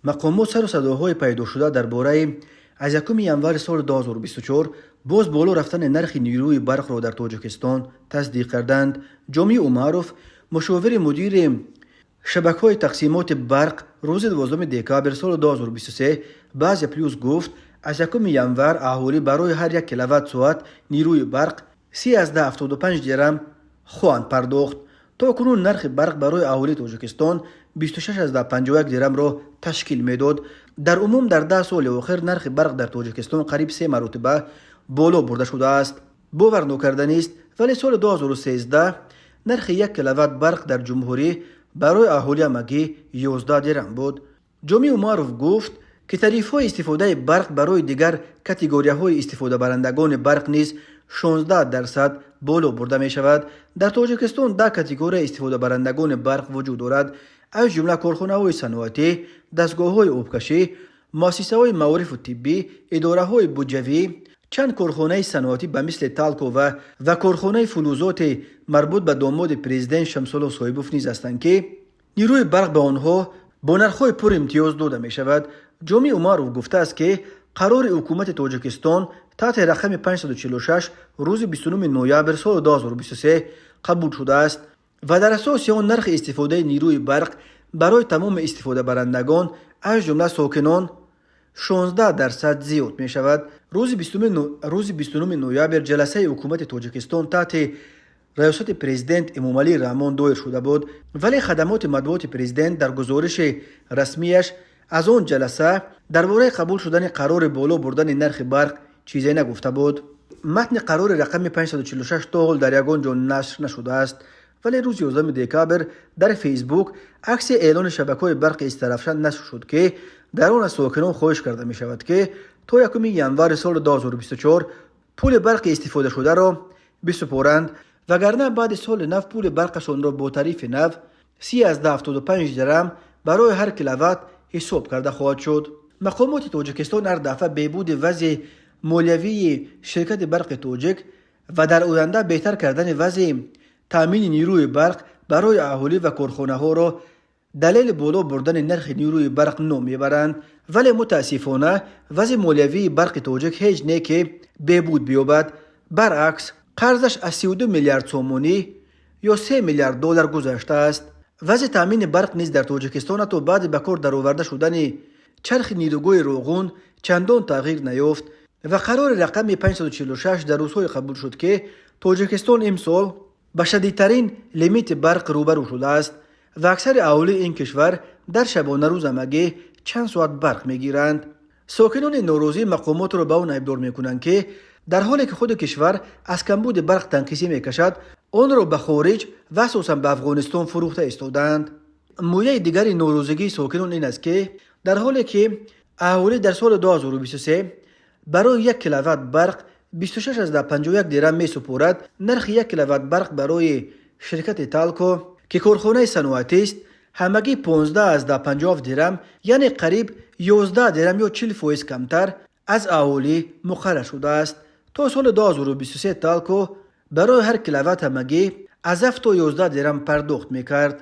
мақомот сару садоҳои пайдошуда дар бораи аз 1 январи соли 2024 боз боло рафтани нархи нирӯи барқро дар Тоҷикистон тасдиқ карданд. Ҷомӣ Умаров, мушовири мудири шабакаҳои тақсимоти барқ, рӯзи 12 декабр соли 2023 ба Азия Плюс гуфт, аз 1 январ аҳолӣ барои ҳар 1 киловатт-соат нирӯи барқ 3.75 дирам хоҳанд пардохт. то кунун нархи барқ барои аҳолии Тоҷикистон 26.51 дирамро ташкил медод. дар умум дар 10 соли охир нархи барқ дар Тоҷикистон қариб 3 маротиба боло бурда шудааст. бовар нокарданист, вале соли 2013 нархи 1 киловатт барқ дар ҷумҳурӣ барои аҳолӣ амагӣ 11 дирам буд. ҷомӣ Умаров гуфт ки тарифҳои истифодаи барқ барои дигар категорияҳои истифодабарандагони барқ низ 16% боло бурда мешавад. дар Тоҷикистон 10 категорияи истифодабарандагони барқ вуҷуд дорад, аз ҷумла корхонаҳои саноатӣ, дастгоҳҳои обкашӣ, муассисаҳои маорифу тиббӣ, идораҳои буҷавӣ, чанд корхонаи саноатӣ ба мисли Талко ва корхонаи фулузоти марбут ба домоди президент Шамсулло Соҳибов низ ҳастанд, ки нирӯи барқ ба онҳо бо нархҳои пуримтиёз дода мешавад. ҷомӣ Умаров гуфтааст, ки қарори ҳукумати Тоҷикистон таҳти рақами 546 рӯзи 29 ноябр соли 2023 қабул шудааст ва дар асоси он нархи истифодаи нирӯи барқ барои тамоми истифодабарандагон аз ҷумла сокинон 16% зиёд мешавад. рӯзи 29 ноябр ҷаласаи ҳукумати Тоҷикистон таҳти раёсати президент Эмомалӣ Раҳмон доир шуда буд, вале хадамоти матбуоти президент дар гузориши расмияш аз он ҷаласа дар бораи қабул шудани қарори боло бурдани нархи барқ чизе нагуфта буд. матни қарори рақами 546 то ҳол дар ягон ҷо нашр нашудааст, вале рӯзи 11 декабр дар фейсбук акси эълони шабакаҳои барқи Истарафшан нашр шуд, ки дар он аз сокинон хоҳиш карда мешавад, ки то 1 январи соли 2024 пули барқи истифодашударо бисупоранд, вагарна баъди соли нав пули барқашонро бо тарифи нав 3.75 дирам барои ҳар киловатт ҳисоб карда хоҳад шуд. мақомоти Тоҷикистон ҳар дафъа беъбуди вазъи молиявии ширкати барқи тоҷик ва дар оянда беҳтар кардани вазъи таъмини нирӯи барқ барои аҳолӣ ва корхонаҳоро далели боло бурдани нархи нирӯи барқ ном мебаранд, вале мутаассифона вазъи молиявии барқи тоҷик ҳеҷ не ки беъбуд биёбад. баръакс, қарзаш аз 32 миллиард сомонӣ ё 3 миллиард доллар гузаштааст. вазъи таъмини барқ низ дар Тоҷикистон ҳатто баъди ба кор дароварда шудани чархи нирӯгоҳи роғун чандон тағйир наёфт ва қарори рақами 546 дар рӯзҳое қабул шуд, ки Тоҷикистон имсол ба шадидтарин лимити барқ рӯбарӯ шудааст ва аксари аҳолии ин кишвар дар шабонарӯз амагӣ чанд соат барқ мегиранд. сокинони норозӣ мақомотро ба он айбдор мекунанд, ки дар ҳоле ки худи кишвар аз камбуди барқ танқисӣ мекашад, онро ба хориҷ ва асосан ба Афғонистон фурӯхта истодаанд. мӯяи дигари норозигии сокинон ин аст, ки дар ҳоле ки аҳолӣ дар соли 2023 барои 1 киловатт барқ 26.51 дирам месупорад, нархи 1 киловатт барқ барои ширкати Талко, ки корхонаи саноатист, ҳамагӣ 15.50 дирам, яъне қариб 11 дирам ё 40% камтар аз аҳолӣ муқаррар шудааст. то соли 2023 Талко барои ҳар киловатт ҳамагӣ аз 7 то 11 дирам пардохт мекард.